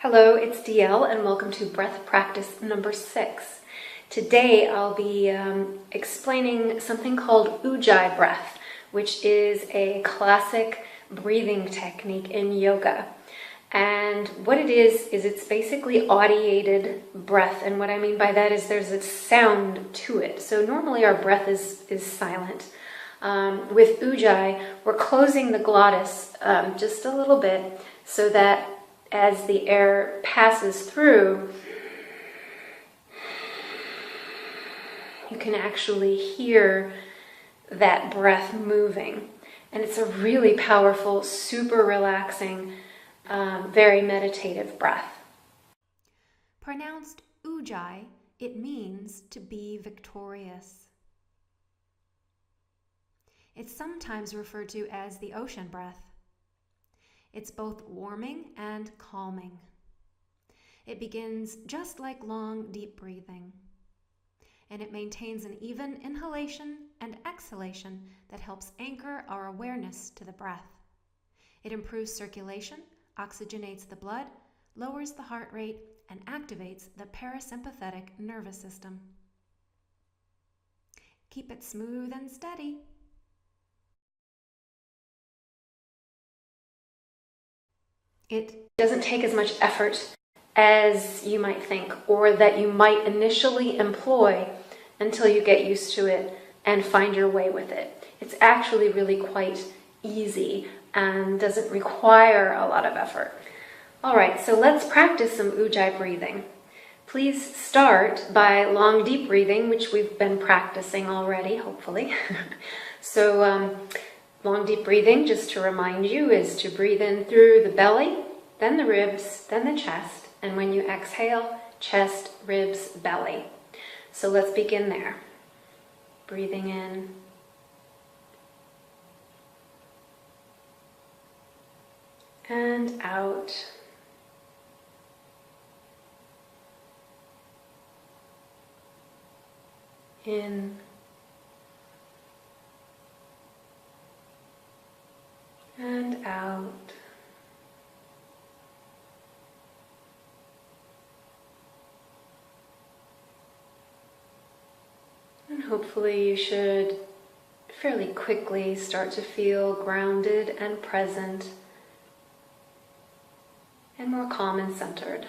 Hello, it's Dielle and welcome to breath practice number 6. Today I'll be explaining something called Ujjayi Breath, which is a classic breathing technique in yoga. And what it is it's basically audiated breath. And what I mean by that is there's a sound to it. So normally our breath is silent. With Ujjayi, we're closing the glottis just a little bit so that as the air passes through, you can actually hear that breath moving. And it's a really powerful, super relaxing, very meditative breath. Pronounced Ujjayi, it means to be victorious. It's sometimes referred to as the ocean breath. It's both warming and calming. It begins just like long, deep breathing, and it maintains an even inhalation and exhalation that helps anchor our awareness to the breath. It improves circulation, oxygenates the blood, lowers the heart rate, and activates the parasympathetic nervous system. Keep it smooth and steady. It doesn't take as much effort as you might think, or that you might initially employ until you get used to it and find your way with it. It's actually really quite easy and doesn't require a lot of effort. All right, so let's practice some Ujjayi breathing. Please start by long, deep breathing, which we've been practicing already, hopefully. So long, deep breathing, just to remind you, is to breathe in through the belly, then the ribs, then the chest, and when you exhale, chest, ribs, belly. So let's begin there. Breathing in. And out. In. And out. And hopefully you should fairly quickly start to feel grounded and present and more calm and centered.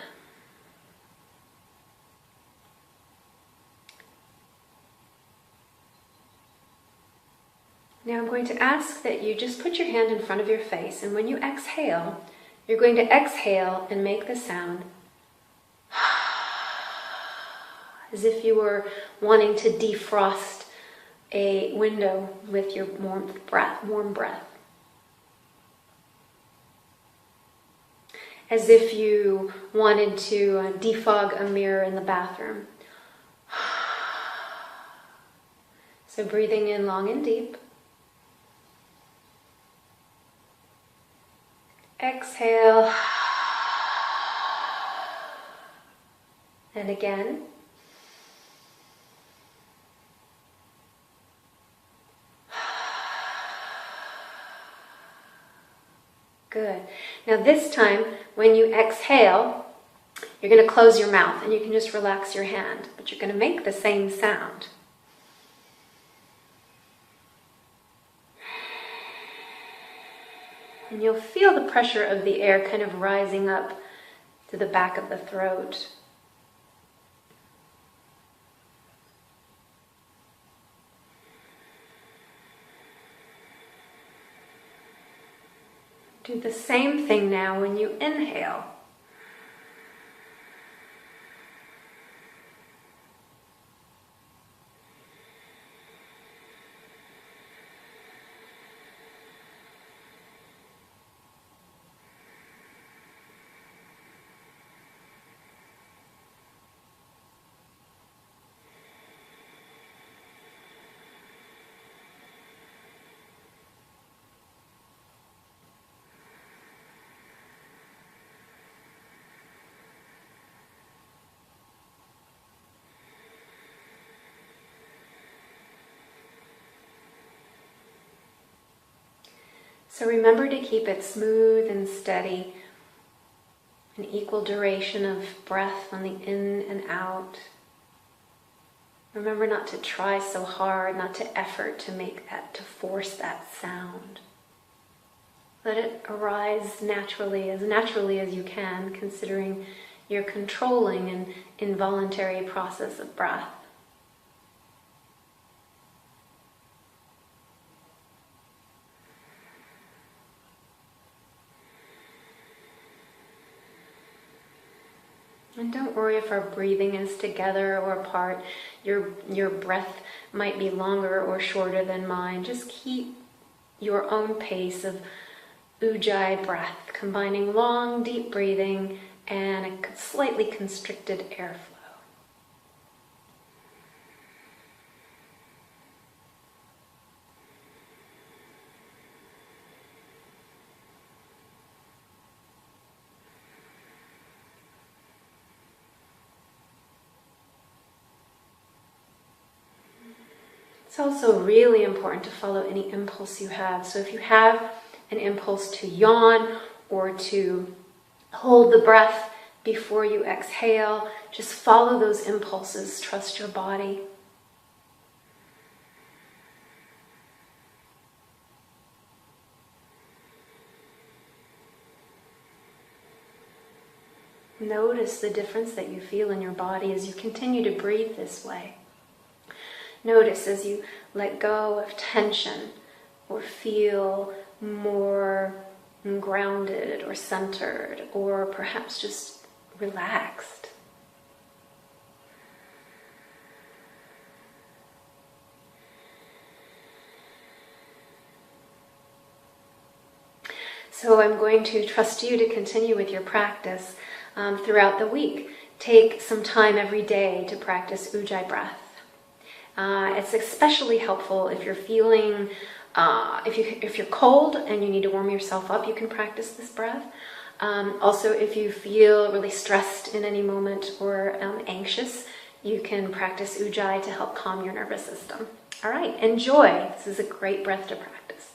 Now I'm going to ask that you just put your hand in front of your face, and when you exhale, you're going to exhale and make the sound as if you were wanting to defrost a window with your warm breath. As if you wanted to defog a mirror in the bathroom. So breathing in long and deep. Exhale. And again. Good. Now this time, when you exhale, you're going to close your mouth and you can just relax your hand, but you're going to make the same sound. And you'll feel the pressure of the air kind of rising up to the back of the throat. Do the same thing now when you inhale. So remember to keep it smooth and steady. An equal duration of breath on the in and out. Remember not to try so hard, not to effort to make that, to force that sound. Let it arise naturally as you can, considering you're controlling an involuntary process of breath. And don't worry if our breathing is together or apart. Your breath might be longer or shorter than mine. Just keep your own pace of Ujjayi breath, combining long, deep breathing and a slightly constricted airflow. It's also really important to follow any impulse you have. So if you have an impulse to yawn or to hold the breath before you exhale, just follow those impulses. Trust your body. Notice the difference that you feel in your body as you continue to breathe this way. Notice as you let go of tension or feel more grounded or centered or perhaps just relaxed. So I'm going to trust you to continue with your practice throughout the week. Take some time every day to practice Ujjayi Breath. It's especially helpful if you're feeling, if you're cold and you need to warm yourself up, you can practice this breath. Also, if you feel really stressed in any moment or anxious, you can practice Ujjayi to help calm your nervous system. All right, enjoy. This is a great breath to practice.